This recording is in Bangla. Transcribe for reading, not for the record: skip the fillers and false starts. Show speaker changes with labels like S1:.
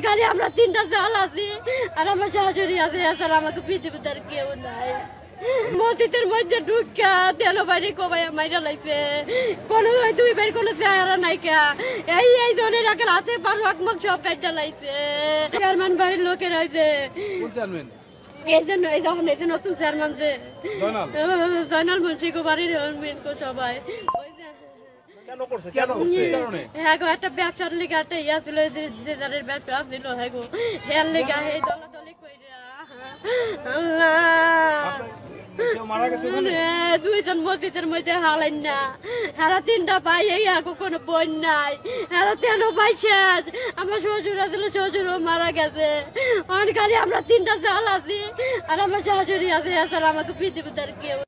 S1: খালি আমরা তিনটা জাল আছি আর আমার শাশুড়ি আছে, এছাড়া আমাকে পৃথিবীতে আর কেউ নাই। মসজিদের মধ্যে ঢুকা তেল বাড়ি কমাই মাইরা লাগছে, কোনো দুই ভাই কোনো চেহারা নাই কে, এই জনের রাখের হাতে পাল আকমক সব কাজটা লাগছে। চেয়ারম্যান বাড়ির লোকের হয়েছে এই যখন এই যে নতুন চেয়ারম্যান যে জয়নাল মুন্সি বাড়ির সবাই একটা ব্যবসার লিগা একটা ইয়া ছিল, যে যাদের ব্যবসা ছিল হের লিগা এই দলাদলি কইরা দুইজন মসজিদের মধ্যে হালাইন না, হেরা তিনটা ভাই এই কোনো বোন নাই, হেরা 13 ভাই শেষ। আমার শ্বশুর আছিল, শ্বশুরও মারা গেছে। খালি আমরা তিনটা জাল আছি আর আমার শাশুড়ি আছে, এছাড়া আমাকে পৃথিবীতে আর কেউ